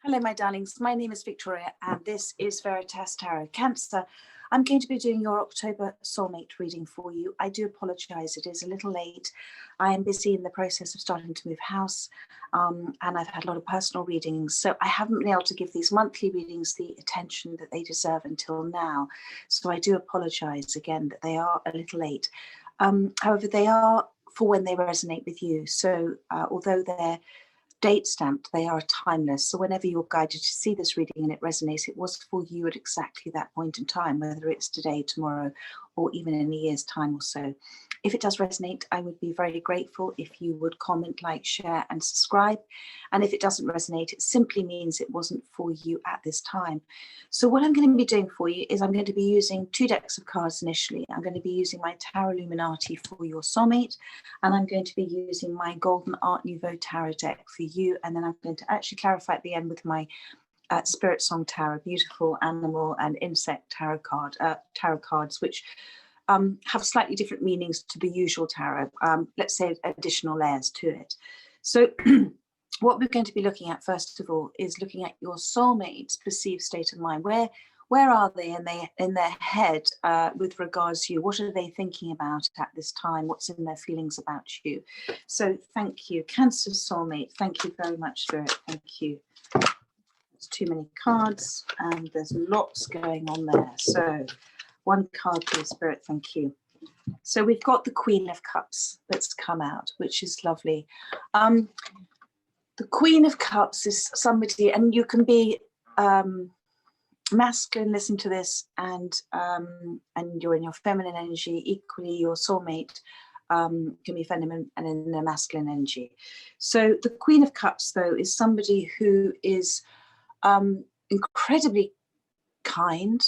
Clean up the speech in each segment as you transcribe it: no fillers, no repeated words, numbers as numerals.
Hello, my darlings. My name is Victoria, and this is Veritas Tarot. Cancer, I'm going to be doing your October soulmate reading for you. I do apologise, it is a little late. I am busy in the process of starting to move house, and I've had a lot of personal readings, so I haven't been able to give these monthly readings the attention that they deserve until now. So I do apologise again that they are a little late. However, they are for when they resonate with you. So although they're date stamped, they are timeless. So whenever you're guided to see this reading and it resonates, it was for you at exactly that point in time, whether it's today, tomorrow, or even in a year's time or so. If it does resonate, I would be very grateful if you would comment, like, share, and subscribe. And if it doesn't resonate, it simply means it wasn't for you at this time. So what I'm going to be doing for you is I'm going to be using 2 decks of cards initially. I'm going to be using my Tarot Illuminati for your soulmate, and I'm going to be using my Golden Art Nouveau Tarot deck for you. And then I'm going to actually clarify at the end with my Spirit Song Tarot, beautiful animal and insect tarot cards, which have slightly different meanings to the usual tarot, let's say additional layers to it. So what we're going to be looking at first of all is looking at your soulmate's perceived state of mind. Where are they in their head with regards to you? What are they thinking about at this time? What's in their feelings about you? So thank you, Cancer soulmate. Thank you very much, Spirit. Thank you. There's too many cards and there's lots going on there. So 1 card, please, Spirit. Thank you. So we've got the Queen of Cups that's come out, which is lovely. The Queen of Cups is somebody, and you can be masculine, listen to this, and you're in your feminine energy. Equally, your soulmate can be feminine and in their masculine energy. So the Queen of Cups, though, is somebody who is incredibly kind,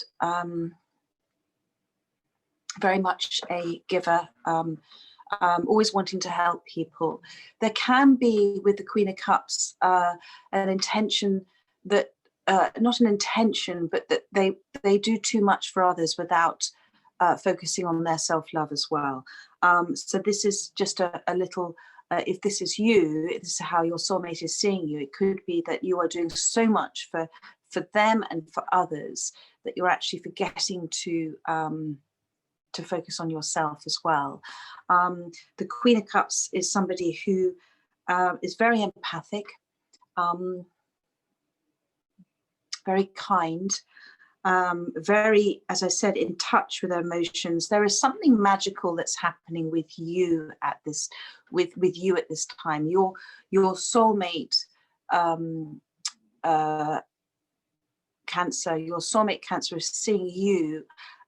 very much a giver, always wanting to help people. There can be, with the Queen of Cups, an intention that, not an intention, but that they do too much for others without focusing on their self-love as well. So this is just a little, if this is you, if this is how your soulmate is seeing you, it could be that you are doing so much for them and for others that you're actually forgetting to focus on yourself as well. The Queen of Cups is somebody who is very empathic, very kind, very, as I said, in touch with their emotions. There is something magical that's happening with you at this, with you at this time. Your soulmate, Cancer, your soulmate Cancer is seeing you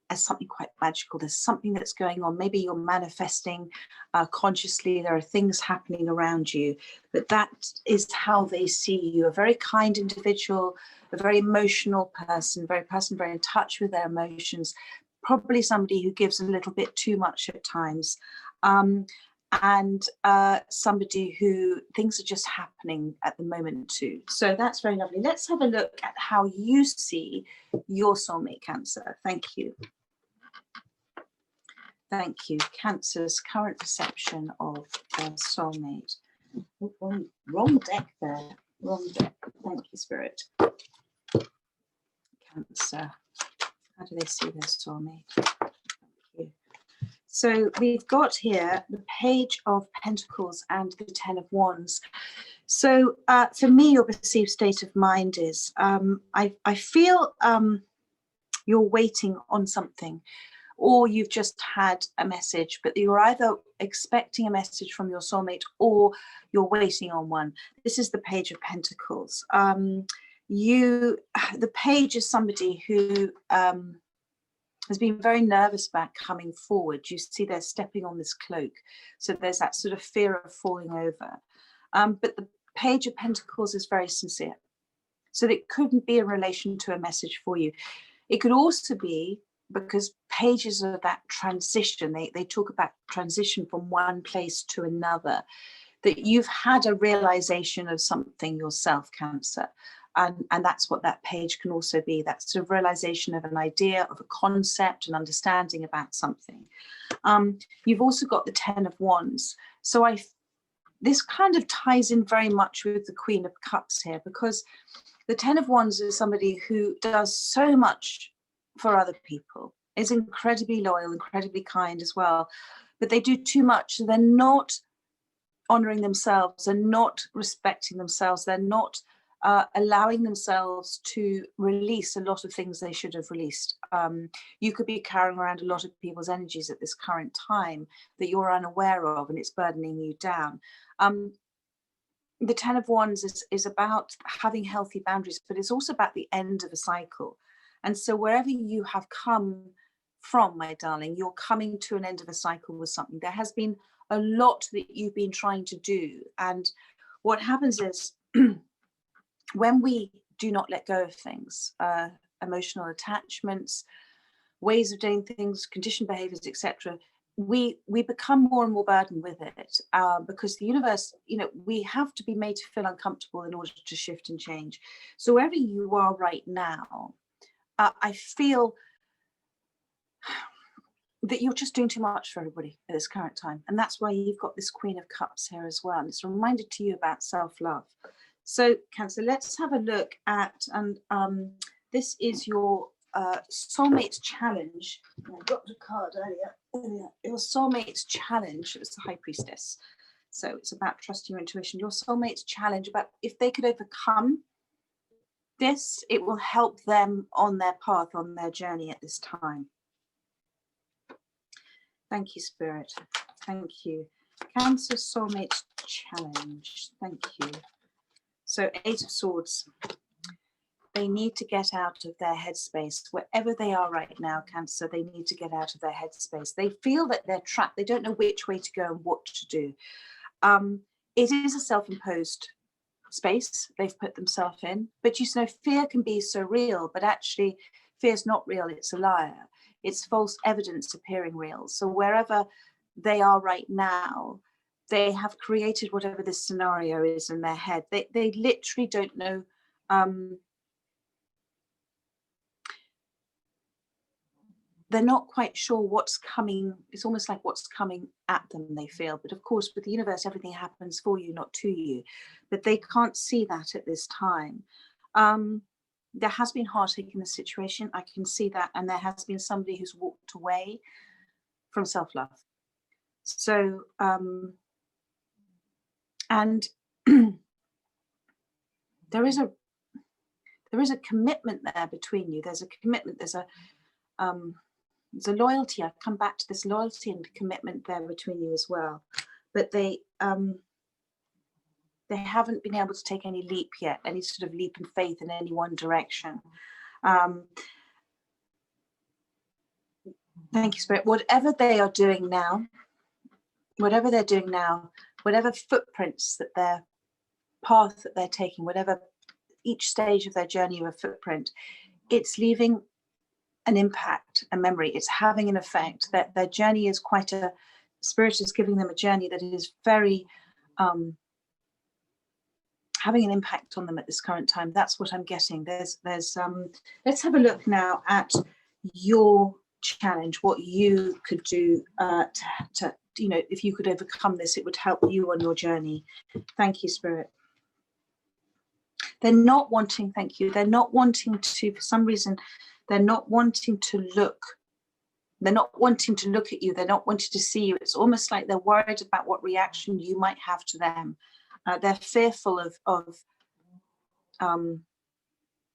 as something quite magical. There's something that's going on. Maybe you're manifesting consciously. There are things happening around you, but that is how they see you. A very kind individual, a very emotional person, very in touch with their emotions, probably somebody who gives a little bit too much at times, and somebody who things are just happening at the moment too. So that's very lovely. Let's have a look at how you see your soulmate, Cancer. Thank you. Thank you. Cancer's current perception of their soulmate. Oh, wrong deck there. Wrong deck. Thank you, Spirit. Cancer. How do they see their soulmate? Thank you. So we've got here the Page of Pentacles and the 10 of Wands. So for me, your perceived state of mind is I feel you're waiting on something, or you've just had a message, but you're either expecting a message from your soulmate or you're waiting on one. This is the Page of Pentacles. The Page is somebody who has been very nervous about coming forward. You see they're stepping on this cloak. So there's that sort of fear of falling over. But the Page of Pentacles is very sincere. So it couldn't be in relation to a message for you. It could also be because pages are that transition. They talk about transition from one place to another, that you've had a realization of something yourself, Cancer. And that's what that page can also be, that sort of realization of an idea, of a concept, an understanding about something. You've also got the 10 of Wands. So this kind of ties in very much with the Queen of Cups here, because the Ten of Wands is somebody who does so much for other people, is incredibly loyal, incredibly kind as well, but they do too much. So they're not honoring themselves, they're not respecting themselves, they're not allowing themselves to release a lot of things they should have released. You could be carrying around a lot of people's energies at this current time that you're unaware of, and it's burdening you down. The Ten of Wands is about having healthy boundaries, but it's also about the end of a cycle. And so wherever you have come from, my darling, you're coming to an end of a cycle with something. There has been a lot that you've been trying to do. And what happens is when we do not let go of things, emotional attachments, ways of doing things, conditioned behaviors, etc., we become more and more burdened with it, because the universe, we have to be made to feel uncomfortable in order to shift and change. So wherever you are right now, I feel that you're just doing too much for everybody at this current time. And that's why you've got this Queen of Cups here as well. And it's a reminder to you about self-love. So Cancer, let's have a look at, and this is your soulmate challenge. I got the card earlier. Your soulmate challenge. It was the High Priestess. So it's about trusting your intuition. Your soulmate challenge, about if they could overcome this, it will help them on their path, on their journey at this time. Thank you, Spirit. Thank you. Cancer soulmate challenge. Thank you. So 8 of Swords. They need to get out of their headspace. Wherever they are right now, Cancer, they need to get out of their headspace. They feel that they're trapped. They don't know which way to go and what to do. It is a self-imposed space they've put themselves in. But fear can be so real, but actually fear's not real. It's a liar. It's false evidence appearing real. So wherever they are right now, they have created whatever this scenario is in their head. They literally don't know. They're not quite sure what's coming. It's almost like what's coming at them, they feel. But of course, with the universe, everything happens for you, not to you. But they can't see that at this time. There has been heartache in the situation. I can see that. And there has been somebody who's walked away from self-love. So, and there is a commitment there between you. There's a commitment. There's a loyalty. I've come back to this loyalty and commitment there between you as well. But they haven't been able to take any leap yet, any sort of leap in faith in any one direction. Thank you, Spirit. Whatever they are doing now, whatever footprints that their path that they're taking, whatever each stage of their journey of a footprint, it's leaving an impact, a memory. It's having an effect. That their journey is quite a, Spirit is giving them a journey that is very having an impact on them at this current time. That's what I'm getting. There's let's have a look now at your challenge, what you could do to if you could overcome this, it would help you on your journey. Thank you, Spirit. They're not wanting, thank you, they're not wanting to, for some reason, they're not wanting to look. They're not wanting to look at you. They're not wanting to see you. It's almost like they're worried about what reaction you might have to them. They're fearful of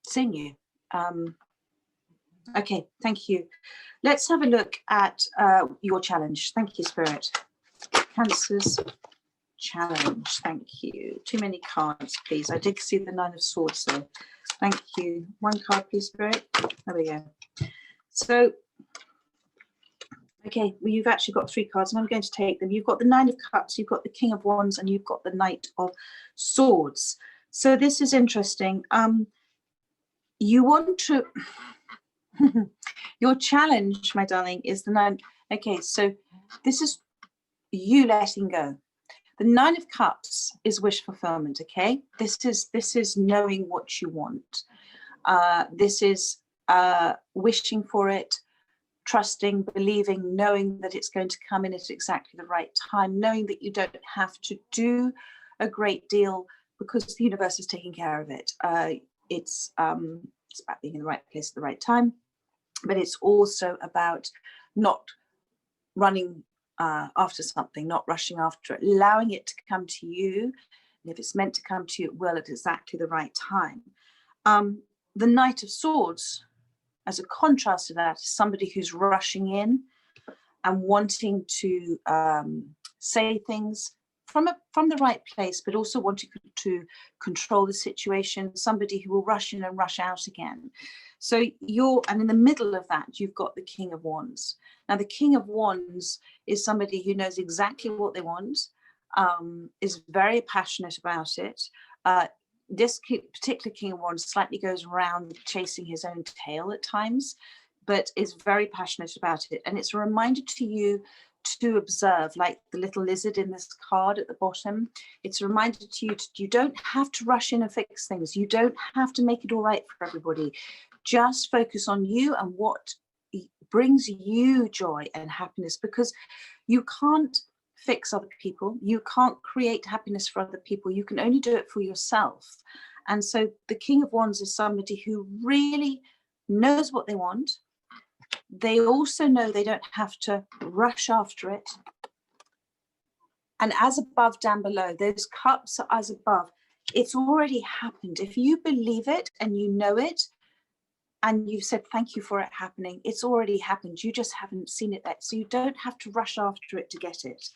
seeing you. Okay, thank you. Let's have a look at your challenge. Thank you, Spirit. Cancer's challenge. Thank you. Too many cards, please. I did see the 9 of Swords, so thank you. 1 card, please, Spirit. There we go. So, okay, well, you've actually got 3 cards, and I'm going to take them. You've got the 9 of Cups, you've got the King of Wands, and you've got the Knight of Swords. So this is interesting. You want to... Your challenge, my darling, is the 9. Okay, so this is you letting go. The 9 of Cups is wish fulfillment. Okay, this is knowing what you want. This is wishing for it, trusting, believing, knowing that it's going to come in at exactly the right time, knowing that you don't have to do a great deal because the universe is taking care of it. It's about being in the right place at the right time, but it's also about not running after something, not rushing after it, allowing it to come to you. And if it's meant to come to you, it will at exactly the right time. The Knight of Swords, as a contrast to that, is somebody who's rushing in and wanting to say things from the right place, but also wanting to control the situation, somebody who will rush in and rush out again. So and in the middle of that, you've got the King of Wands. Now, the King of Wands is somebody who knows exactly what they want, is very passionate about it. This particular King of Wands slightly goes around chasing his own tail at times, but is very passionate about it. And it's a reminder to you to observe, like the little lizard in this card at the bottom. It's a reminder to you you don't have to rush in and fix things. You don't have to make it all right for everybody. Just focus on you and what brings you joy and happiness, because you can't fix other people. You can't create happiness for other people. You can only do it for yourself. And so the King of Wands is somebody who really knows what they want. They also know they don't have to rush after it. And as above, down below, those cups are as above. It's already happened. If you believe it and you know it, and you've said thank you for it happening, it's already happened. You just haven't seen it yet. So you don't have to rush after it to get it.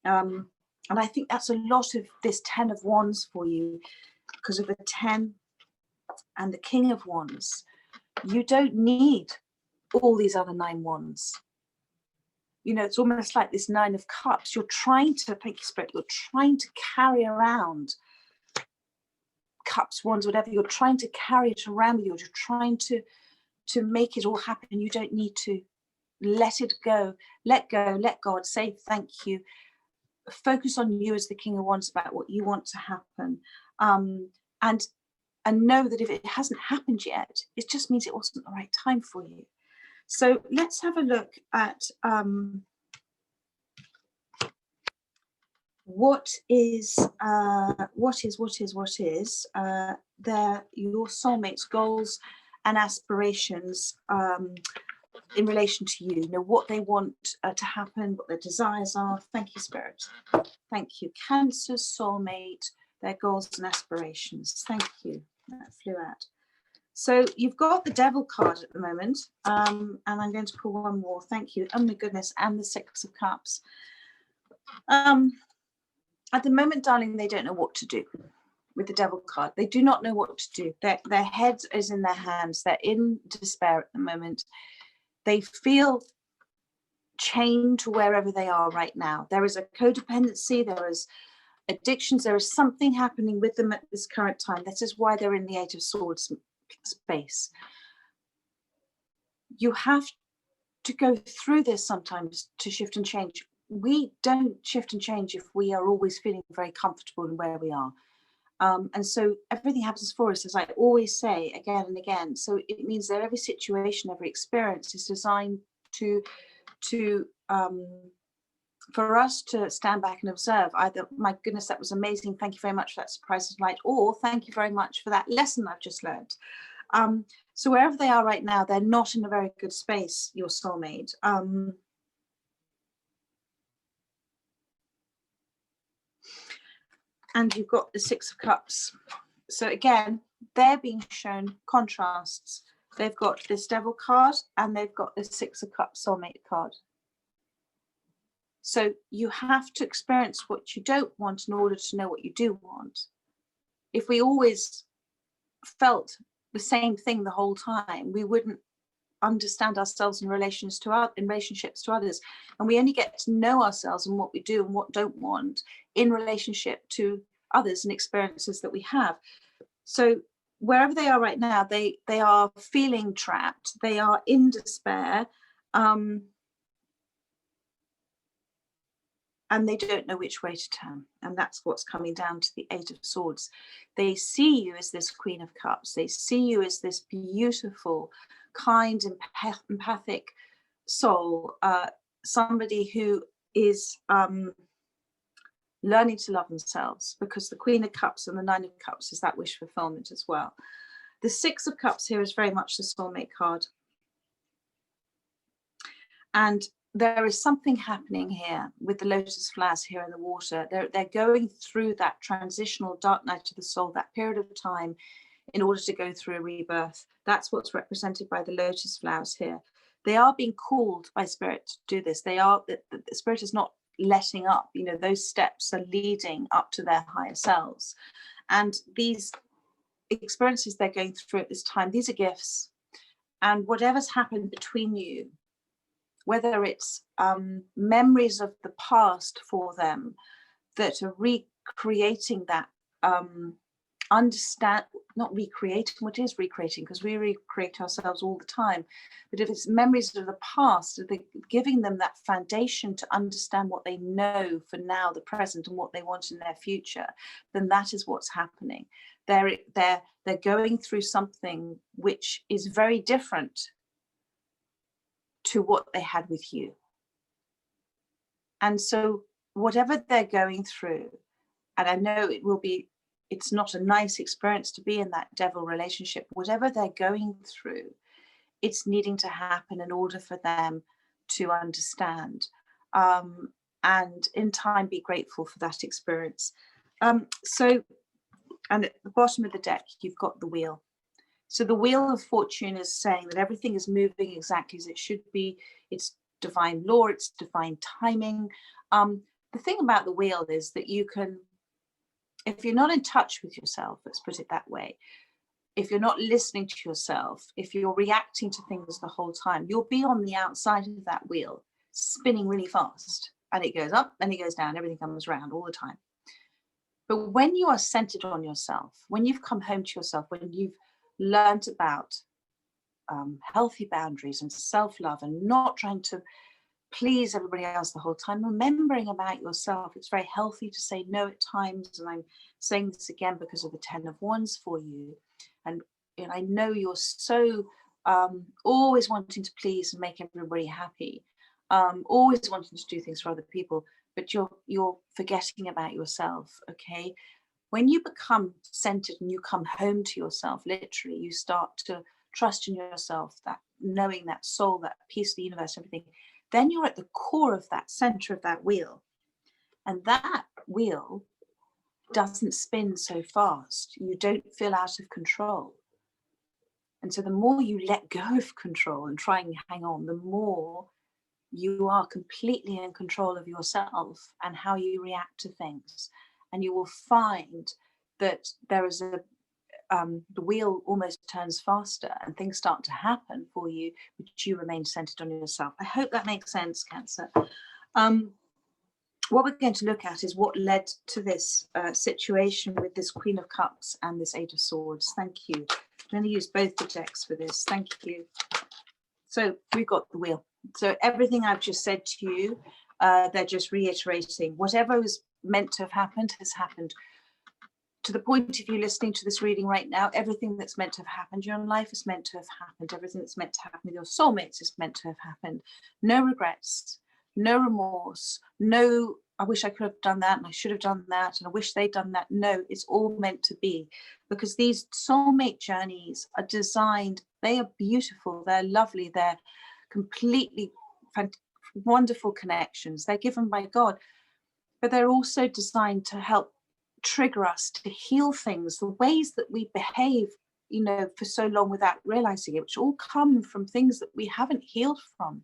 And I think that's a lot of this 10 of Wands for you, because of the 10 and the King of Wands. You don't need all these other 9 wands. You know, it's almost like this 9 of Cups. You're trying to, thank you, Spirit, you're trying to carry around cups, wands, whatever. You're trying to carry it around with you. You're trying to make it all happen. You don't need to. Let it go. Let go. Let God. Say thank you. Focus on you as the King of Wands, about what you want to happen. And know that if it hasn't happened yet, it just means it wasn't the right time for you. So let's have a look at what is your soulmates' goals and aspirations in relation to you. You know, what they want to happen, what their desires are. Thank you, Spirit. Thank you. Cancer, soulmate, their goals and aspirations. Thank you. That flew out. So you've got the Devil card at the moment, and I'm going to pull one more. Thank you. Oh my goodness, and the 6 of Cups. At the moment, darling, they don't know what to do with the Devil card. They do not know what to do. Their head is in their hands. They're in despair at the moment. They feel chained to wherever they are right now. There is a codependency. There is addictions. There is something happening with them at this current time. This is why they're in the 8 of Swords space. You have to go through this sometimes to shift and change. We don't shift and change if we are always feeling very comfortable in where we are. And so everything happens for us, as I always say again and again. So it means that every situation, every experience is designed for us to stand back and observe. Either, my goodness, that was amazing, thank you very much for that surprise of light, or thank you very much for that lesson I've just learned. So wherever they are right now, they're not in a very good space, your soulmate. And you've got the 6 of Cups. So again, they're being shown contrasts. They've got this Devil card and they've got the 6 of Cups soulmate card. So you have to experience what you don't want in order to know what you do want. If we always felt the same thing the whole time, we wouldn't understand ourselves in relationships to others, and we only get to know ourselves and what we do and what don't want in relationship to others and experiences that we have. So wherever they are right now, they are feeling trapped, they are in despair, and they don't know which way to turn. And that's what's coming down to the 8 of Swords. They see you as this Queen of Cups. They see you as this beautiful, kind, empathic soul, somebody who is learning to love themselves, because the Queen of Cups and the Nine of Cups is that wish fulfillment as well. The Six of Cups here is very much the soulmate card. And there is something happening here with the lotus flowers here in the water. They're going through that transitional dark night of the soul, that period of time, in order to go through a rebirth. That's what's represented by the lotus flowers here. They are being called by Spirit to do this. They are, the Spirit is not letting up. You know, those steps are leading up to their higher selves. And these experiences they're going through at this time, these are gifts. And whatever's happened between you, whether it's memories of the past for them that are recreating that, not recreating, what is recreating, because we recreate ourselves all the time, but if it's memories of the past, they're giving them that foundation to understand what they know for now, the present, and what they want in their future, then that is what's happening. They're going through something which is very different to what they had with you. And so whatever they're going through, and I know it's not a nice experience to be in that devil relationship, whatever they're going through, it's needing to happen in order for them to understand, and in time be grateful for that experience. So, and at the bottom of the deck, you've got the wheel. So the Wheel of Fortune is saying that everything is moving exactly as it should be. It's divine law, it's divine timing. The thing about the wheel is that you can, if you're not in touch with yourself, let's put it that way, if you're not listening to yourself, if you're reacting to things the whole time, you'll be on the outside of that wheel, spinning really fast. And it goes up and it goes down, everything comes around all the time. But when you are centered on yourself, when you've come home to yourself, when you've learned about healthy boundaries and self-love and not trying to please everybody else the whole time, remembering about yourself, it's very healthy to say no at times. And I'm saying this again because of the 10 of Wands for you. And I know you're so always wanting to please and make everybody happy, always wanting to do things for other people, but you're forgetting about yourself. Okay, when you become centered and you come home to yourself, literally, you start to trust in yourself, that knowing, that soul, that piece of the universe, everything, then you're at the core of that center of that wheel. And that wheel doesn't spin so fast. You don't feel out of control. And so the more you let go of control and try and hang on, the more you are completely in control of yourself and how you react to things. And you will find that there is the wheel almost turns faster and things start to happen for you, but you remain centered on yourself. I hope that makes sense, Cancer. What we're going to look at is what led to this situation with this Queen of Cups and this Eight of Swords. Thank you. I'm going to use both the decks for this. Thank you. So we've got the wheel. So everything I've just said to you, they're just reiterating. Whatever was meant to have happened has happened. To the point of you listening to this reading right now, everything that's meant to have happened in your life is meant to have happened. Everything that's meant to happen with your soulmates is meant to have happened. No regrets, no remorse, no, I wish I could have done that and I should have done that and I wish they'd done that. No, it's all meant to be, because these soulmate journeys are designed, they are beautiful, they're lovely, they're completely wonderful connections. They're given by God, but they're also designed to help trigger us to heal things, the ways that we behave, for so long without realizing it, which all come from things that we haven't healed from.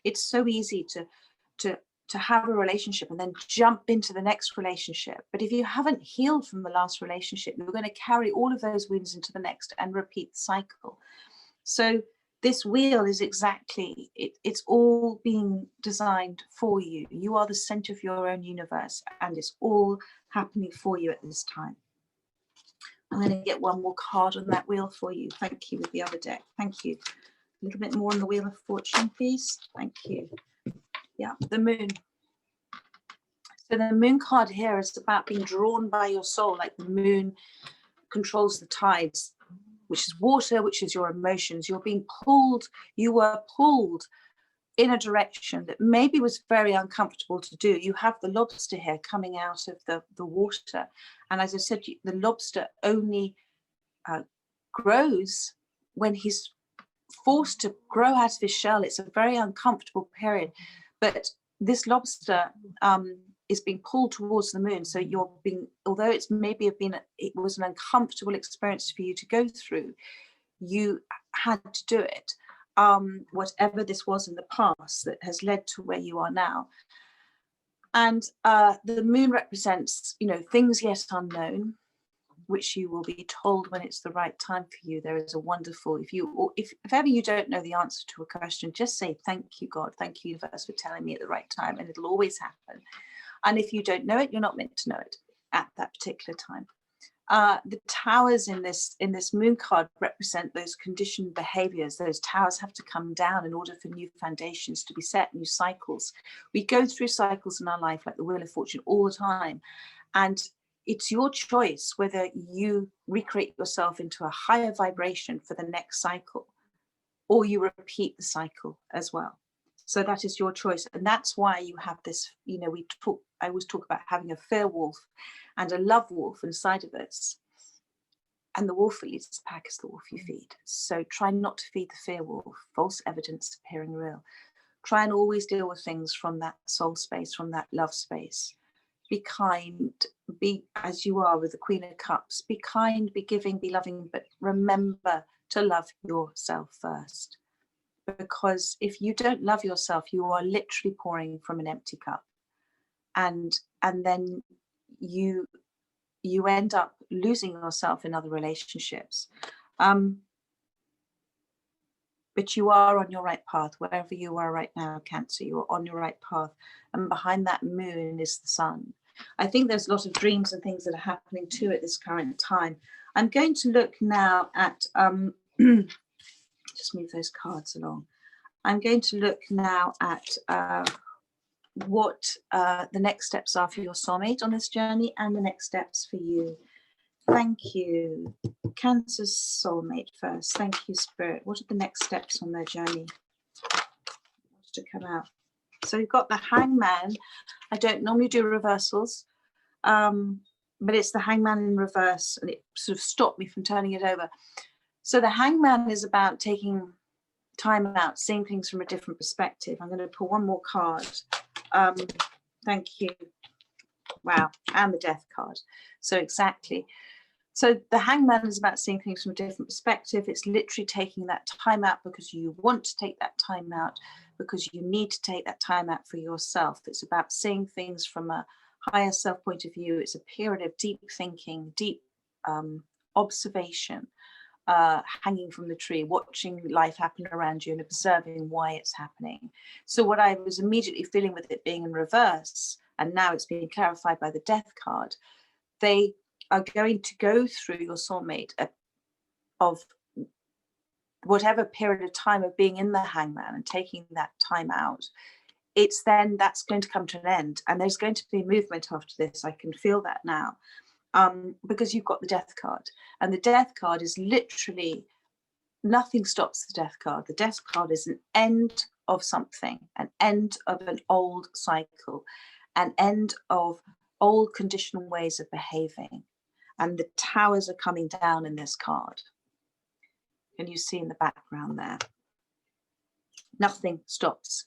It's so easy to have a relationship and then jump into the next relationship. But if you haven't healed from the last relationship, you're going to carry all of those wounds into the next and repeat the cycle. So this wheel is exactly, it's all being designed for you. You are the center of your own universe and it's all happening for you at this time. I'm going to get one more card on that wheel for you. Thank you, with the other deck. Thank you. A little bit more on the Wheel of Fortune, please. Thank you. Yeah, the Moon. So the Moon card here is about being drawn by your soul, like the moon controls the tides, which is water, which is your emotions. You're being pulled, you were pulled in a direction that maybe was very uncomfortable to do. You have the lobster here coming out of the water. And as I said, the lobster only grows when he's forced to grow out of his shell. It's a very uncomfortable period. But this lobster is being pulled towards the moon. So you're being, although it was an uncomfortable experience for you to go through, you had to do it. Whatever this was in the past that has led to where you are now. And the moon represents, things yet unknown, which you will be told when it's the right time for you. There is a wonderful, if ever you don't know the answer to a question, just say, thank you, God, thank you, universe, for telling me at the right time, and it'll always happen. And if you don't know it, you're not meant to know it at that particular time. The towers in this moon card represent those conditioned behaviors. Those towers have to come down in order for new foundations to be set, new cycles. We go through cycles in our life like the Wheel of Fortune all the time. And it's your choice whether you recreate yourself into a higher vibration for the next cycle, or you repeat the cycle as well. So that is your choice. And that's why you have this, I always talk about having a fear wolf and a love wolf inside of us. And the wolf that leads the pack is the wolf you feed. So try not to feed the fear wolf, false evidence appearing real. Try and always deal with things from that soul space, from that love space. Be kind, be as you are with the Queen of Cups. Be kind, be giving, be loving, but remember to love yourself first. Because if you don't love yourself, you are literally pouring from an empty cup. And then you end up losing yourself in other relationships. But you are on your right path, wherever you are right now, Cancer, you are on your right path. And behind that moon is the sun. I think there's a lot of dreams and things that are happening too at this current time. I'm going to look now at, just move those cards along. I'm going to look now at what the next steps are for your soulmate on this journey and the next steps for you. Thank you. Cancer's soulmate first. Thank you, Spirit. What are the next steps on their journey? What's to come out? So we've got the Hangman. I don't normally do reversals, but it's the Hangman in reverse, and it sort of stopped me from turning it over. So the Hangman is about taking time out, seeing things from a different perspective. I'm going to pull one more card. Thank you. Wow. And the Death card. So exactly. So the Hangman is about seeing things from a different perspective. It's literally taking that time out because you want to take that time out, because you need to take that time out for yourself. It's about seeing things from a higher self point of view. It's a period of deep thinking, deep observation, hanging from the tree, watching life happen around you and observing why it's happening. So what I was immediately feeling with it being in reverse, and now it's being clarified by the Death card, they are going to go through your soulmate of whatever period of time of being in the Hangman and taking that time out. It's then that's going to come to an end, and there's going to be movement after this. I can feel that now, because you've got the Death card, and the Death card is literally nothing stops the Death card. The Death card is an end of something, an end of an old cycle, an end of old conditional ways of behaving. And the towers are coming down in this card. Can you see in the background there? Nothing stops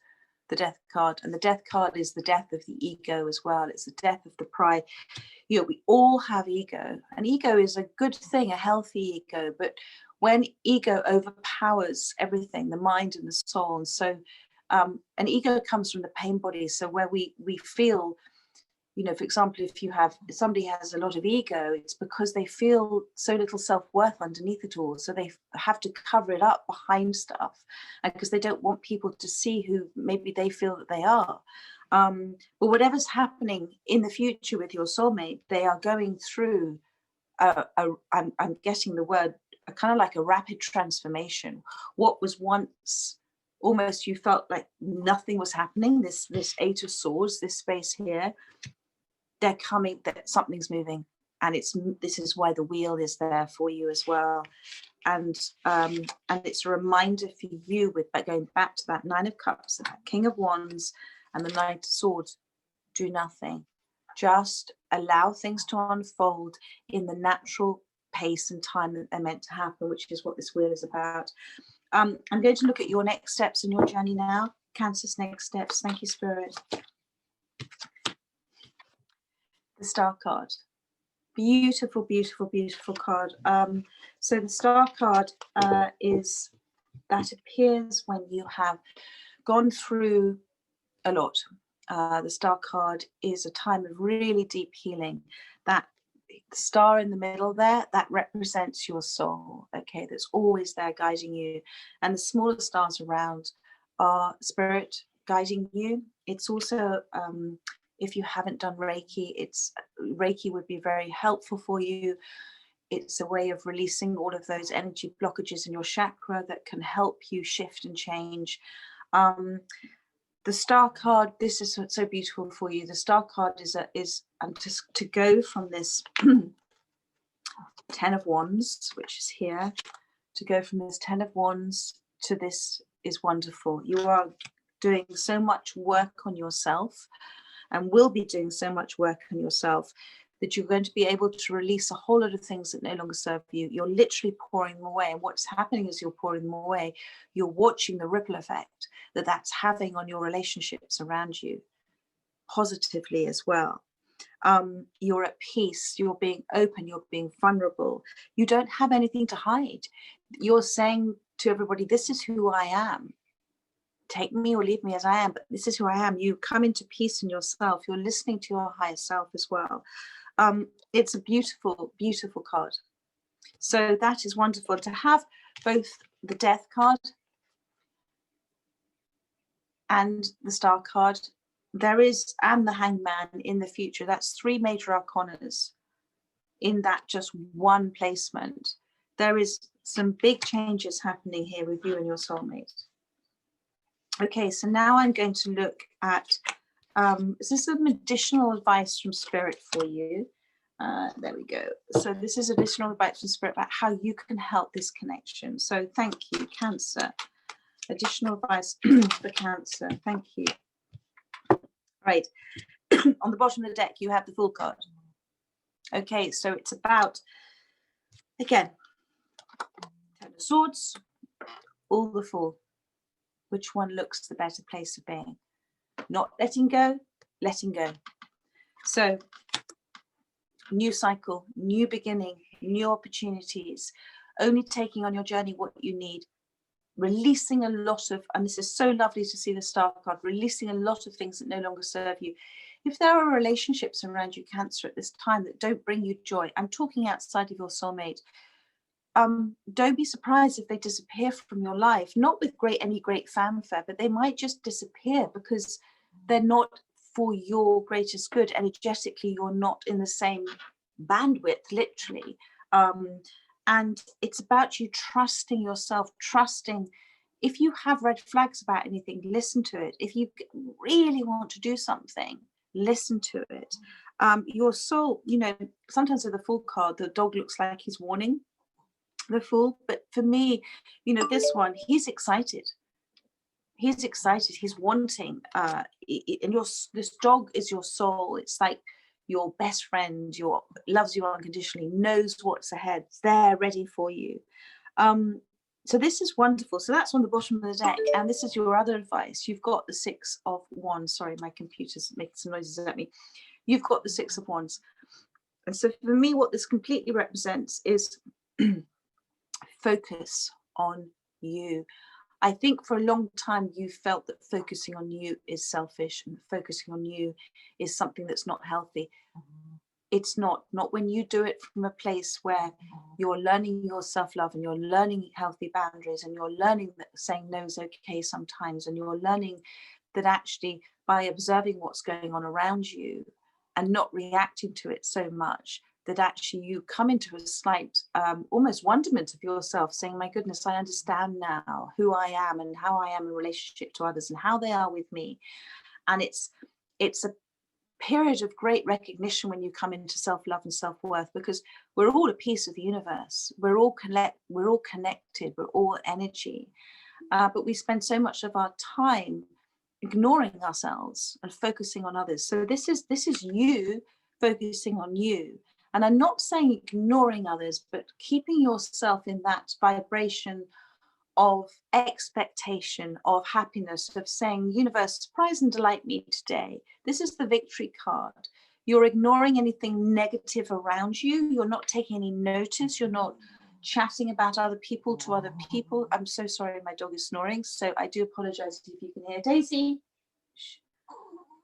the Death card. And the Death card is the death of the ego as well. It's the death of the pride. We all have ego. And ego is a good thing, a healthy ego. But when ego overpowers everything, the mind and the soul, and so an ego comes from the pain body. So where we feel, for example, if somebody has a lot of ego, it's because they feel so little self-worth underneath it all. So they have to cover it up behind stuff, and because they don't want people to see who maybe they feel that they are. But whatever's happening in the future with your soulmate, they are going through, I'm getting the word, kind of like a rapid transformation. What was once almost you felt like nothing was happening, this Eight of Swords, this space here, they're coming, that something's moving, and this is why the wheel is there for you as well. and it's a reminder for you, with going back to that Nine of Cups, that King of Wands, and the Knight of Swords. Do nothing. Just allow things to unfold in the natural pace and time that they're meant to happen, which is what this wheel is about. I'm going to look at your next steps in your journey now. Cancer's next steps. Thank you, Spirit. The Star card. Beautiful, beautiful, beautiful card. So the Star card is that appears when you have gone through a lot. The Star card is a time of really deep healing. That star in the middle there, that represents your soul, okay, that's always there guiding you. And the smaller stars around are spirit guiding you. It's also, if you haven't done Reiki, Reiki would be very helpful for you. It's a way of releasing all of those energy blockages in your chakra that can help you shift and change. The Star card, this is so beautiful for you. The Star card is to go from this Ten of Wands, which is here, to go from this Ten of Wands to this is wonderful. You are doing so much work on yourself, and will be doing so much work on yourself, that you're going to be able to release a whole lot of things that no longer serve you. You're literally pouring them away. And what's happening is you're pouring them away. You're watching the ripple effect that that's having on your relationships around you, positively as well. You're at peace. You're being open. You're being vulnerable. You don't have anything to hide. You're saying to everybody, this is who I am. Take me or leave me as I am, but this is who I am. You come into peace in yourself. You're listening to your higher self as well. It's a beautiful, beautiful card. So that is wonderful to have both the Death card and the Star card. There is, and the Hangman in the future. That's three major arcanas in that just one placement. There is some big changes happening here with you and your soulmate. Okay, so now I'm going to look at, this is some additional advice from Spirit for you. There we go. So this is additional advice from Spirit about how you can help this connection. So thank you, Cancer. Additional advice for Cancer. Thank you. Right. On the bottom of the deck, you have the Fool card. Okay, so it's about, again, Ten of Swords, or the Fool. Which one looks the better place of being? Not letting go, letting go. So, new cycle, new beginning, new opportunities, only taking on your journey what you need, releasing a lot of, and this is so lovely to see the Star card, releasing a lot of things that no longer serve you. If there are relationships around you, Cancer, at this time that don't bring you joy, I'm talking outside of your soulmate, don't be surprised if they disappear from your life, not with any great fanfare, but they might just disappear because they're not for your greatest good. Energetically, you're not in the same bandwidth, literally. And it's about you trusting yourself, trusting. If you have red flags about anything, listen to it. If you really want to do something, listen to it. Your soul, sometimes with the Fool card, the dog looks like he's warning the Fool, but for me, this one, he's excited. He's excited. He's wanting, and this dog is your soul. It's like your best friend. Loves you unconditionally, knows what's ahead. It's there, ready for you. So this is wonderful. So that's on the bottom of the deck, and this is your other advice. You've got the Six of Wands. Sorry, my computer's making some noises at me. You've got the Six of Wands, and so for me, what this completely represents is focus on you. I think for a long time you felt that focusing on you is selfish, and focusing on you is something that's not healthy. It's not when you do it from a place where you're learning your self-love, and you're learning healthy boundaries, and you're learning that saying no is okay sometimes, and you're learning that actually by observing what's going on around you and not reacting to it so much, that actually you come into a slight almost wonderment of yourself, saying, my goodness, I understand now who I am and how I am in relationship to others and how they are with me. And it's a period of great recognition when you come into self-love and self-worth, because we're all a piece of the universe. We're all connected. We're all energy. But we spend so much of our time ignoring ourselves and focusing on others. So this is you focusing on you. And I'm not saying ignoring others, but keeping yourself in that vibration of expectation, of happiness, of saying, universe, surprise and delight me today. This is the victory card. You're ignoring anything negative around you. You're not taking any notice. You're not chatting about other people to other people. I'm so sorry, my dog is snoring, so I do apologize if you can hear Daisy.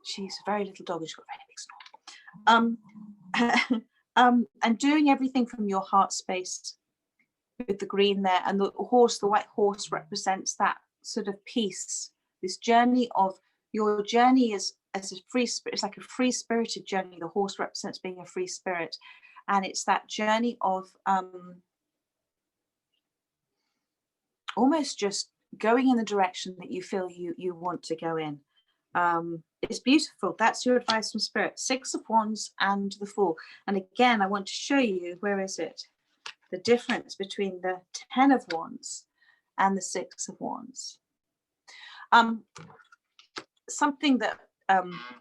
She's a very little dog and she's got a very big snore. And doing everything from your heart space with the green there, and the horse, the white horse, represents that sort of peace. This journey of your journey is as a free spirit. It's like a free spirited journey. The horse represents being a free spirit, and it's that journey of almost just going in the direction that you feel you want to go in. It's beautiful. That's your advice from Spirit. 6 of Wands and the Fool. And again, I want to show you, where is it? The difference between the 10 of Wands and the 6 of Wands. Something that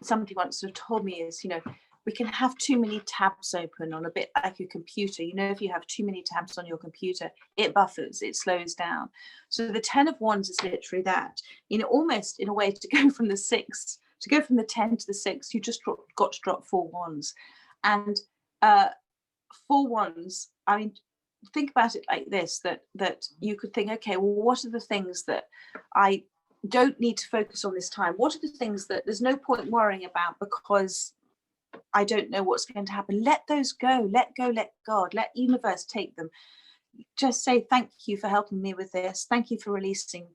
somebody once sort of told me is, we can have too many tabs open on, a bit like your computer. If you have too many tabs on your computer, it buffers, it slows down. So the 10 of Wands is literally that. Almost in a way, to go from the 6, to go from the 10 to the 6, you just got to drop 4 wands. And 4 wands, I mean, think about it like this, that you could think, okay, well, what are the things that I don't need to focus on this time? What are the things that there's no point worrying about because I don't know what's going to happen? Let those go, let God, let universe take them. Just say, thank you for helping me with this. Thank you for releasing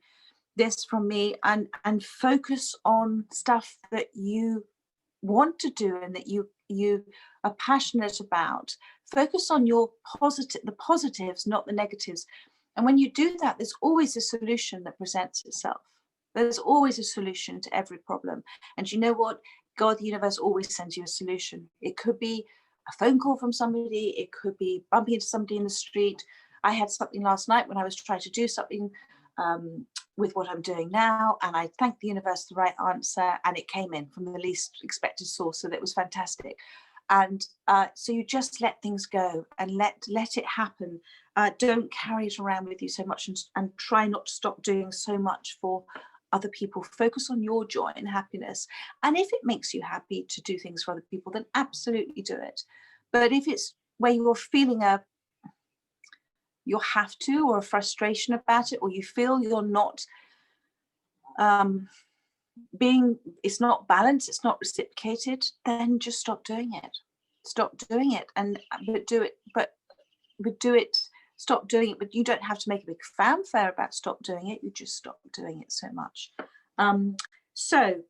this from me, and focus on stuff that you want to do and that you are passionate about. Focus on the positives, not the negatives. And when you do that, there's always a solution that presents itself. There's always a solution to every problem. And you know what? God, the universe, always sends you a solution. It could be a phone call from somebody. It could be bumping into somebody in the street. I had something last night when I was trying to do something with what I'm doing now, and I thanked the universe for the right answer, and it came in from the least expected source, so that was fantastic. And so you just let things go and let it happen. Don't carry it around with you so much, and try not to stop doing so much for other people. Focus on your joy and happiness, and if it makes you happy to do things for other people, then absolutely do it. But if it's where you're feeling you have to, or a frustration about it, or you feel you're not it's not balanced, it's not reciprocated, then just stop doing it. Stop doing it, stop doing it. But you don't have to make a big fanfare about stop doing it. You just stop doing it so much. So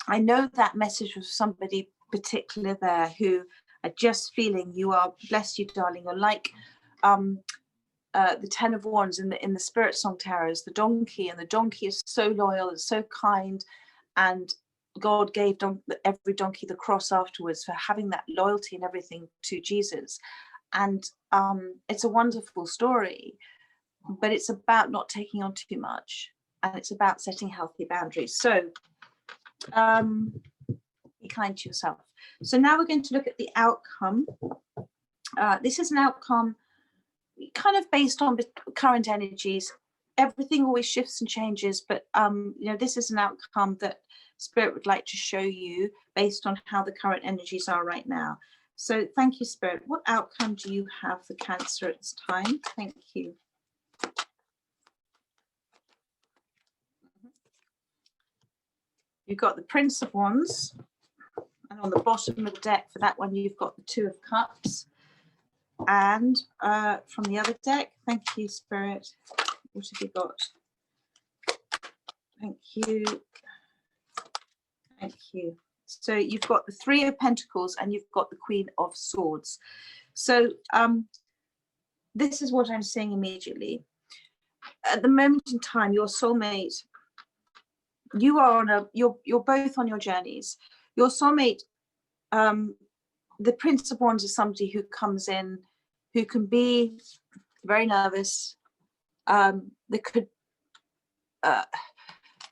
I know that message was somebody particular there who are just feeling, you are, bless you, darling, you're like the 10 of Wands in the Spirit Song Tarots, the donkey, and the donkey is so loyal and so kind, and God gave every donkey the cross afterwards for having that loyalty and everything to Jesus. And it's a wonderful story, but it's about not taking on too much, and it's about setting healthy boundaries. So be kind to yourself. So now we're going to look at the outcome. This is an outcome kind of based on current energies. Everything always shifts and changes, but this is an outcome that Spirit would like to show you based on how the current energies are right now. So thank you, Spirit. What outcome do you have for Cancer at this time? Thank you. You've got the Prince of Wands, and on the bottom of the deck for that one, you've got the Two of Cups. And from the other deck, thank you, Spirit. What have you got? Thank you. Thank you. So you've got the Three of Pentacles and you've got the Queen of Swords. So this is what I'm saying immediately. At the moment in time, your soulmate, you're both on your journeys. Your soulmate the Prince of Wands is somebody who comes in, who can be very nervous. They could,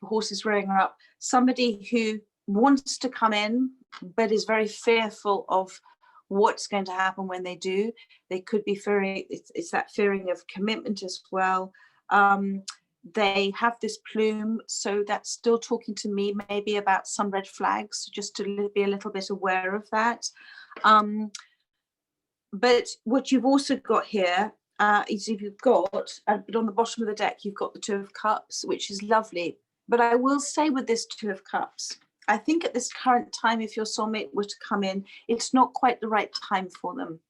horses rearing her up, somebody who wants to come in, but is very fearful of what's going to happen when they do. They could be fearing, it's that fearing of commitment as well. They have this plume, so that's still talking to me maybe about some red flags, just to be a little bit aware of that. But what you've also got here is you've got, but on the bottom of the deck, you've got the Two of Cups, which is lovely. But I will say with this Two of Cups, I think at this current time, if your soulmate were to come in, it's not quite the right time for them.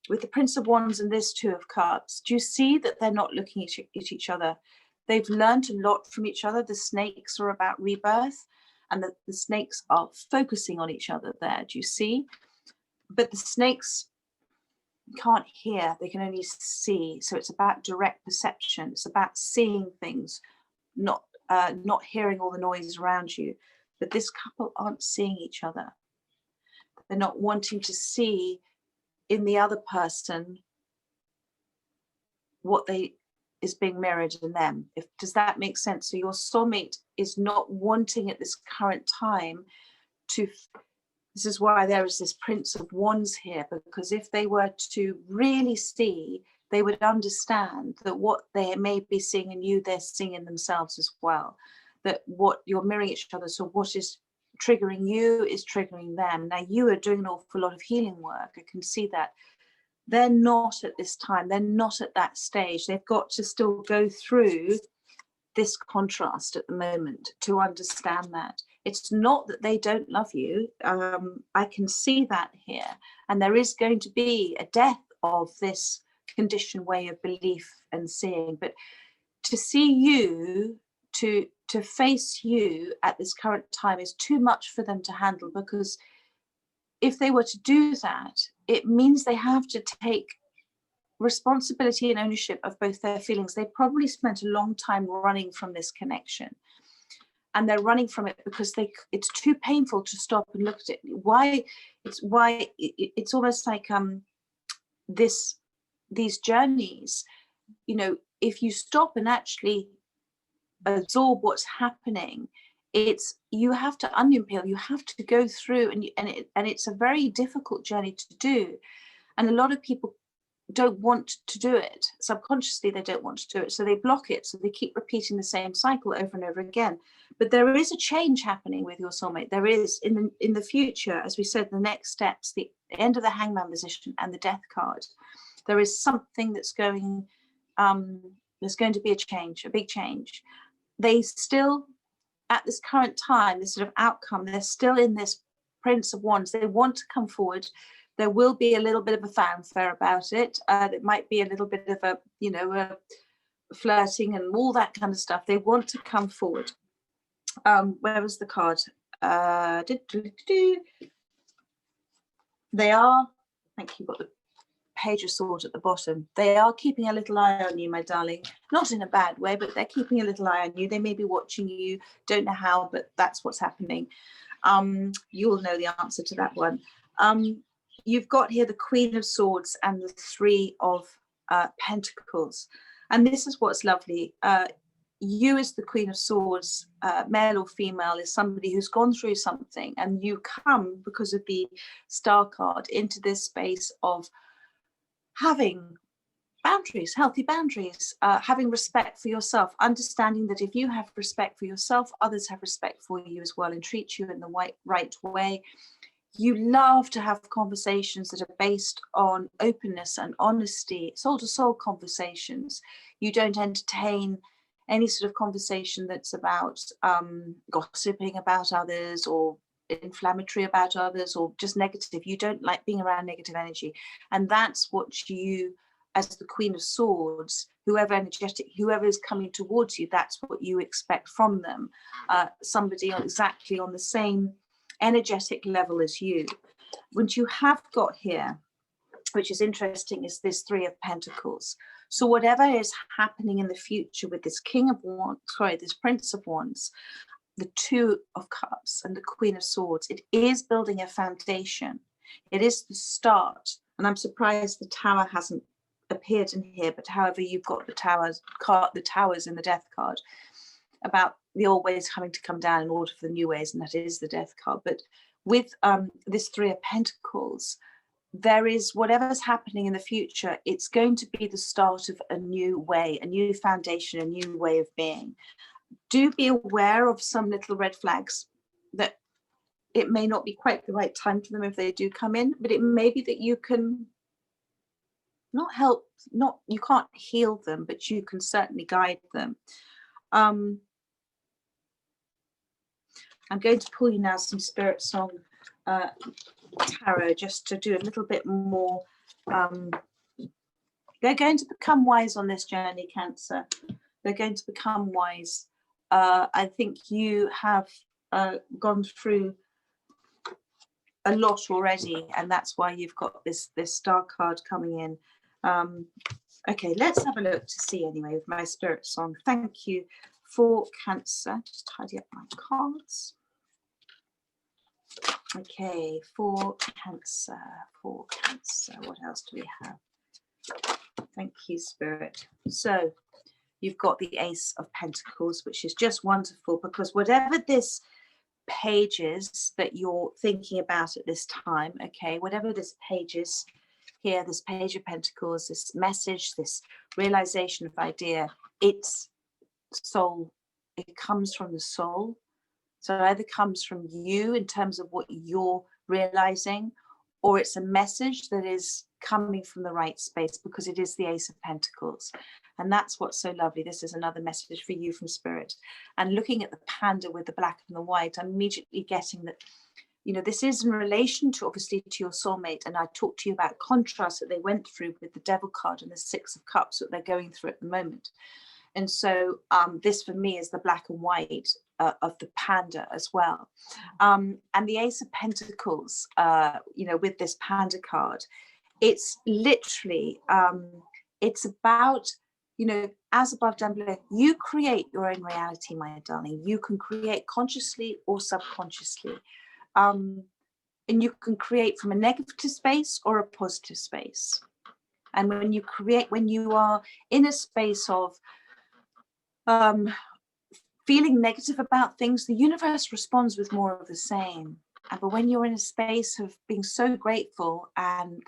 With the Prince of Wands and this Two of Cups, do you see that they're not looking at each other? They've learned a lot from each other. The snakes are about rebirth, and the snakes are focusing on each other there. Do you see? But the snakes can't hear, they can only see. So it's about direct perception. It's about seeing things, not hearing all the noise around you. But this couple aren't seeing each other. They're not wanting to see in the other person what is being mirrored in them. Does that make sense? So your soulmate is not wanting at this current time to, this is why there is this Prince of Wands here, because if they were to really see, they would understand that what they may be seeing in you, they're seeing in themselves as well. That what you're mirroring each other, so what is triggering you is triggering them. Now you are doing an awful lot of healing work. I can see that. They're not at this time. They're not at that stage. They've got to still go through this contrast at the moment to understand that. It's not that they don't love you. I can see that here. And there is going to be a death of this conditioned way of belief and seeing. But to see you, to face you at this current time is too much for them to handle, because if they were to do that, it means they have to take responsibility and ownership of both their feelings. They probably spent a long time running from this connection, and they're running from it because it's too painful to stop and look at it. It's almost like these journeys, you know, if you stop and actually absorb what's happening, you have to onion peel, you have to go through, and it's a very difficult journey to do. And a lot of people don't want to do it. Subconsciously, they don't want to do it. So they block it. So they keep repeating the same cycle over and over again. But there is a change happening with your soulmate. There is in the future, as we said, the next steps, the end of the Hangman position and the Death card. There is something that's going, there's going to be a change, a big change. They still, at this current time, this sort of outcome, they're still in this Prince of Wands. They want to come forward. There will be a little bit of a fanfare about it. It might be a little bit of a flirting and all that kind of stuff. They want to come forward. Where was the card? They are, I think you've got the Page of Swords at the bottom. They are keeping a little eye on you, my darling. Not in a bad way, but they're keeping a little eye on you. They may be watching you, don't know how, but that's what's happening. You'll know the answer to that one. You've got here the Queen of Swords and the Three of Pentacles. And this is what's lovely. You as the Queen of Swords, male or female, is somebody who's gone through something, and you come, because of the Star card, into this space of having boundaries, healthy boundaries, having respect for yourself, understanding that if you have respect for yourself, others have respect for you as well and treat you in the right way. You love to have conversations that are based on openness and honesty, soul-to-soul conversations. You don't entertain any sort of conversation that's about gossiping about others or inflammatory about others or just negative. You don't like being around negative energy. And that's what you, as the Queen of Swords, whoever is coming towards you, that's what you expect from them. Somebody exactly on the same energetic level as you. What you have got here, which is interesting, is this Three of Pentacles. So whatever is happening in the future with this King of Wands, this Prince of Wands, the Two of Cups and the Queen of Swords, it is building a foundation. It is the start. And I'm surprised the Tower hasn't appeared in here, but however, you've got the towers in the Death card, about the old ways having to come down in order for the new ways, and that is the Death card. But with this Three of Pentacles, there is whatever's happening in the future, it's going to be the start of a new way, a new foundation, a new way of being. Do be aware of some little red flags, that it may not be quite the right time for them if they do come in, but it may be that you can not help, you can't heal them, but you can certainly guide them. I'm going to pull you now some Spirit Song tarot, just to do a little bit more. They're going to become wise on this journey, Cancer. They're going to become wise. I think you have gone through a lot already, and that's why you've got this star card coming in. Okay, let's have a look to see anyway with my Spirit Song. Thank you for Cancer. Just tidy up my cards. Okay, for Cancer, what else do we have? Thank you, Spirit. So you've got the Ace of Pentacles, which is just wonderful, because whatever this page is that you're thinking about at this time, okay, whatever this page is here, this Page of Pentacles, this message, this realization of idea, it's soul. It comes from the soul. So it either comes from you in terms of what you're realizing, or it's a message that is coming from the right space, because it is the Ace of Pentacles. And that's what's so lovely. This is another message for you from Spirit. And looking at the panda with the black and the white, I'm immediately getting that, you know, this is in relation to, obviously, to your soulmate. And I talked to you about contrast that they went through with the Devil card and the Six of Cups that they're going through at the moment. And so this for me is the black and white of the panda as well. And the Ace of Pentacles, you know, with this panda card, it's literally, it's about, you know, as above, down below. You create your own reality, my darling. You can create consciously or subconsciously. And you can create from a negative space or a positive space. And when you create, when you are in a space of feeling negative about things, the universe responds with more of the same. But when you're in a space of being so grateful and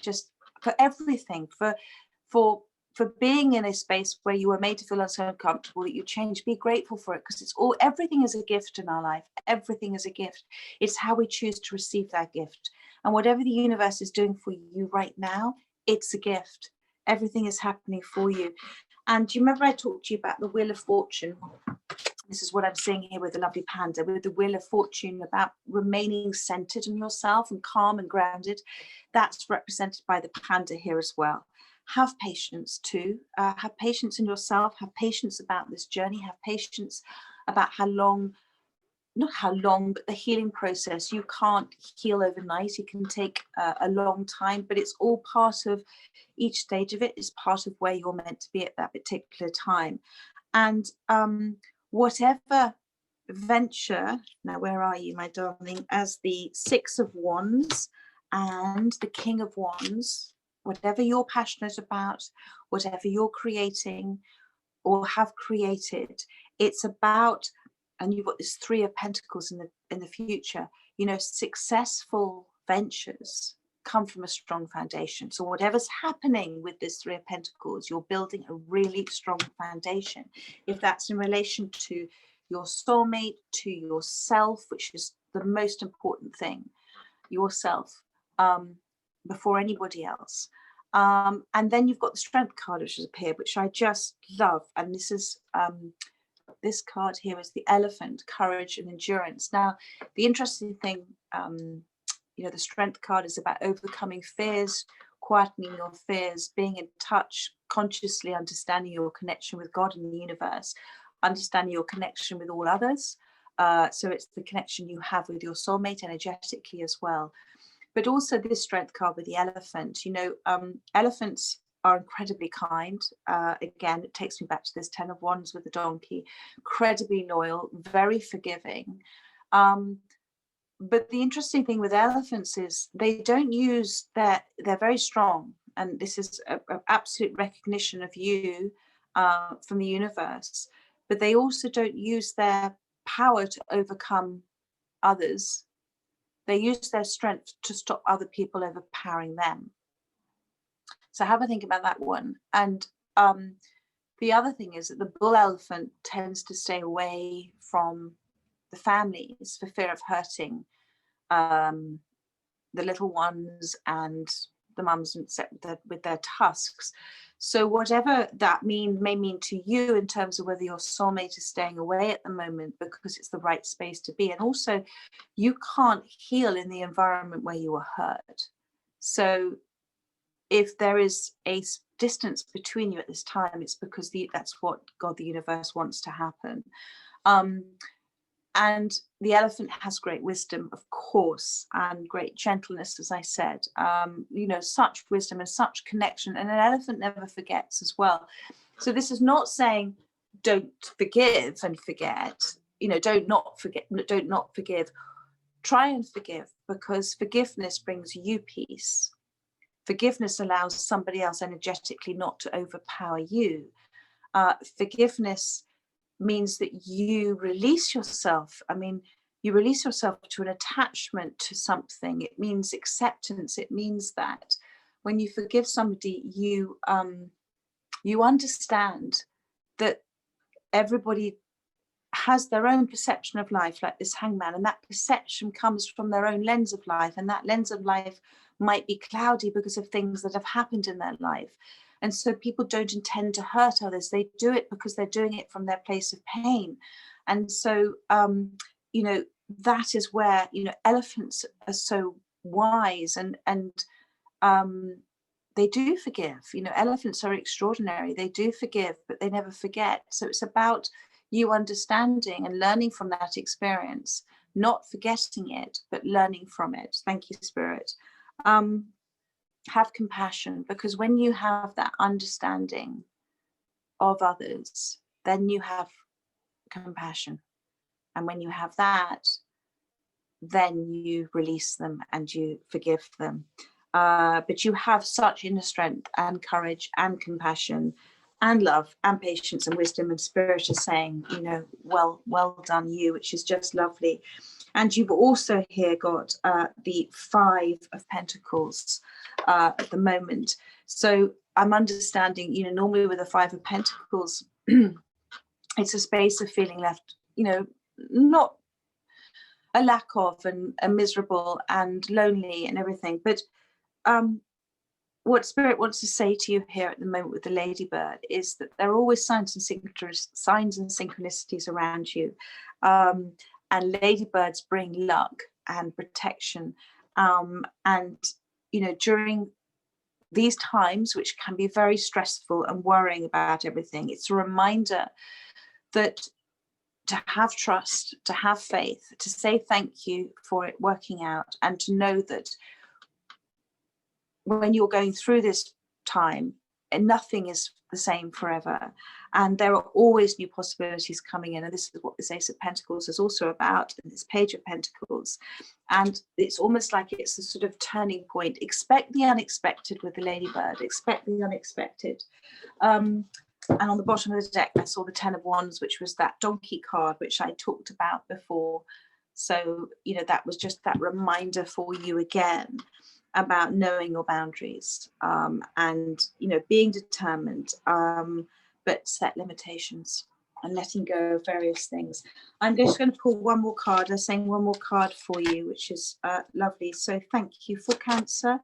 just for everything, for being in a space where you were made to feel so uncomfortable that you change, be grateful for it, because it's all, everything is a gift in our life. Everything is a gift. It's how we choose to receive that gift. And whatever the universe is doing for you right now, it's a gift. Everything is happening for you. And do you remember I talked to you about the Wheel of Fortune? This is what I'm seeing here with the lovely panda, with the Wheel of Fortune, about remaining centered in yourself and calm and grounded. That's represented by the panda here as well. Have patience too. Have patience in yourself. Have patience about this journey. Have patience about how long, not how long, but the healing process. You can't heal overnight. It can take a long time, but it's all part of, each stage of it is part of where you're meant to be at that particular time. And whatever venture, now where are you, my darling, as the Six of Wands and the King of Wands, whatever you're passionate about, whatever you're creating or have created, it's about, and you've got this Three of Pentacles in the future, you know, successful ventures come from a strong foundation. So whatever's happening with this Three of Pentacles, you're building a really strong foundation. If that's in relation to your soulmate, to yourself, which is the most important thing, yourself, before anybody else. And then you've got the Strength card, which has appeared, which I just love. And this is this card here is the Elephant, courage and endurance. Now, the interesting thing, you know, the Strength card is about overcoming fears, quietening your fears, being in touch, consciously understanding your connection with God and the universe, understanding your connection with all others. So it's the connection you have with your soulmate energetically as well. But also this Strength card with the Elephant, you know, elephants are incredibly kind. Again, it takes me back to this 10 of Wands with the donkey. Incredibly loyal, very forgiving. But the interesting thing with elephants is they don't use they're very strong. And this is an absolute recognition of you from the universe. But they also don't use their power to overcome others. They use their strength to stop other people overpowering them. So have a think about that one. And the other thing is that the bull elephant tends to stay away from the families for fear of hurting the little ones and the mums with their tusks. So whatever that may mean to you in terms of whether your soulmate is staying away at the moment because it's the right space to be. And also you can't heal in the environment where you were hurt. So if there is a distance between you at this time, it's because that's what God, the universe, wants to happen. And the elephant has great wisdom, of course, and great gentleness, as I said, such wisdom and such connection. And an elephant never forgets as well. So this is not saying don't forgive and forget, don't not forgive. Try and forgive, because forgiveness brings you peace. Forgiveness allows somebody else energetically not to overpower you. Forgiveness means that you release yourself. I mean, you release yourself to an attachment to something. It means acceptance. It means that when you forgive somebody, you understand that everybody has their own perception of life, like this hangman, and that perception comes from their own lens of life, and that lens of life might be cloudy because of things that have happened in their life. And so people don't intend to hurt others. They do it because they're doing it from their place of pain. And so, that is where, elephants are so wise and they do forgive. Elephants are extraordinary. They do forgive, but they never forget. So it's about you understanding and learning from that experience, not forgetting it, but learning from it. Thank you, Spirit. Have compassion, because when you have that understanding of others, then you have compassion. And when you have that, then you release them and you forgive them. But you have such inner strength and courage and compassion and love and patience and wisdom, and Spirit is saying, well done you, which is just lovely. And you've also here got the 5 of Pentacles at the moment. So I'm understanding, normally with the 5 of Pentacles, it's a space of feeling left, not a lack of and miserable and lonely and everything. But what Spirit wants to say to you here at the moment with the Ladybird is that there are always signs and synchronicities around you. And ladybirds bring luck and protection. And, during these times, which can be very stressful and worrying about everything, it's a reminder that to have trust, to have faith, to say thank you for it working out, and to know that when you're going through this time, nothing is the same forever, and there are always new possibilities coming in. And this is what this Ace of Pentacles is also about, and this Page of Pentacles. And it's almost like it's a sort of turning point. Expect the unexpected with the Ladybird. Expect the unexpected. And on the bottom of the deck, I saw the 10 of Wands, which was that donkey card, which I talked about before. So, that was just that reminder for you again about knowing your boundaries, and being determined, but set limitations and letting go of various things. I'm just going to pull one more card. I'm saying one more card for you, which is lovely. So thank you for Cancer.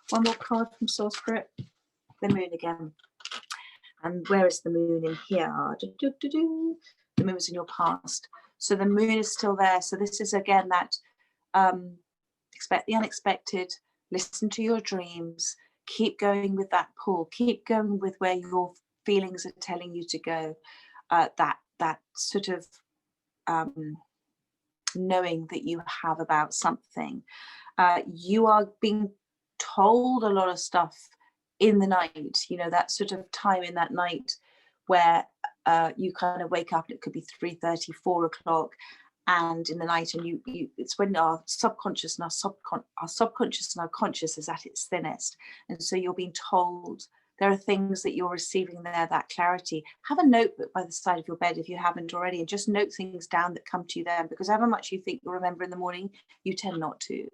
One more card from Soul Spirit. The Moon again. And where is the Moon in here? The Moon was in your past. So the Moon is still there. So this is again that expect the unexpected. Listen to your dreams, keep going with that pull, keep going with where your feelings are telling you to go. That sort of knowing that you have about something. You are being told a lot of stuff in the night, you know, that sort of time in that night where you kind of wake up and it could be 3:30, 4 o'clock, and in the night, and you it's when our subconscious and our subconscious and our conscious is at its thinnest. And so you're being told there are things that you're receiving there, that clarity. Have a notebook by the side of your bed if you haven't already, and just note things down that come to you then, because however much you think you'll remember in the morning, you tend not to.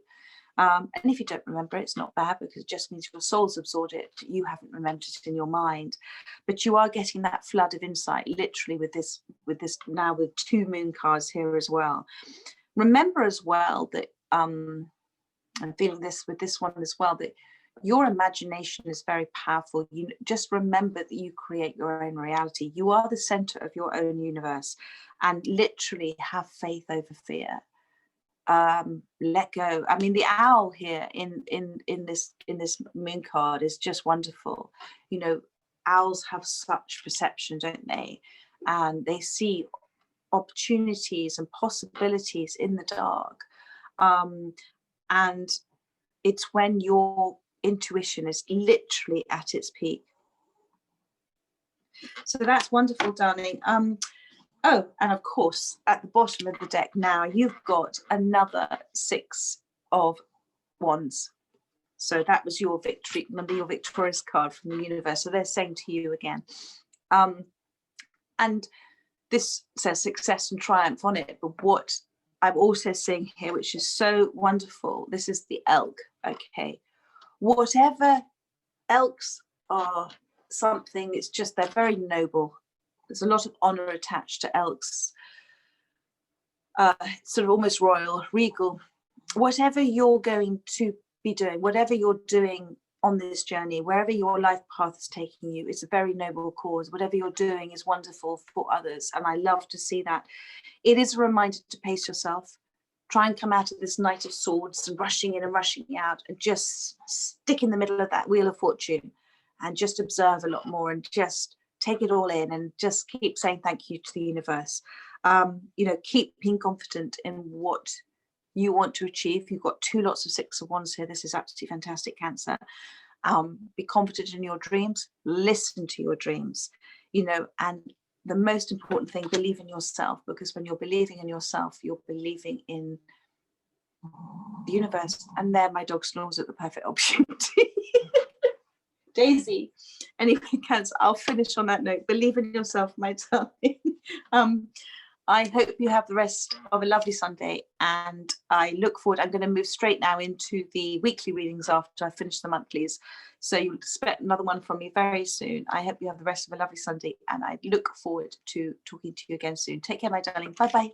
And if you don't remember it, it's not bad, because it just means your soul's absorbed it. You haven't remembered it in your mind, but you are getting that flood of insight, literally with this now with 2 moon cards here as well. Remember as well that I'm feeling this with this one as well, that your imagination is very powerful. You just remember that you create your own reality. You are the center of your own universe, and literally have faith over fear. Let go. I mean, the owl here in this moon card is just wonderful. You know, owls have such perception, don't they? And they see opportunities and possibilities in the dark. And it's when your intuition is literally at its peak. So that's wonderful, darling. Oh, and of course, at the bottom of the deck now, you've got another 6 of Wands. So that was your victory, remember, your victorious card from the universe. So they're saying to you again. And this says success and triumph on it. But what I'm also seeing here, which is so wonderful, this is the elk, okay? Whatever elks are something, it's just, they're very noble. There's a lot of honor attached to elks, sort of almost royal, regal. Whatever you're going to be doing, whatever you're doing on this journey, wherever your life path is taking you, it's a very noble cause. Whatever you're doing is wonderful for others. And I love to see that. It is a reminder to pace yourself. Try and come out of this Knight of Swords and rushing in and rushing out, and just stick in the middle of that Wheel of Fortune and just observe a lot more, and just take it all in, and just keep saying thank you to the universe. You know, keep being confident in what you want to achieve. You've got 2 lots of 6 of Wands here. This is absolutely fantastic, Cancer. Be confident in your dreams, listen to your dreams, you know, and the most important thing, believe in yourself, because when you're believing in yourself, you're believing in the universe. And there my dog snores at the perfect opportunity. Daisy. Anyway, Cancer, I'll finish on that note. Believe in yourself, my darling. I hope you have the rest of a lovely Sunday, and I look forward. I'm going to move straight now into the weekly readings after I finish the monthlies. So you'll expect another one from me very soon. I hope you have the rest of a lovely Sunday, and I look forward to talking to you again soon. Take care, my darling. Bye-bye.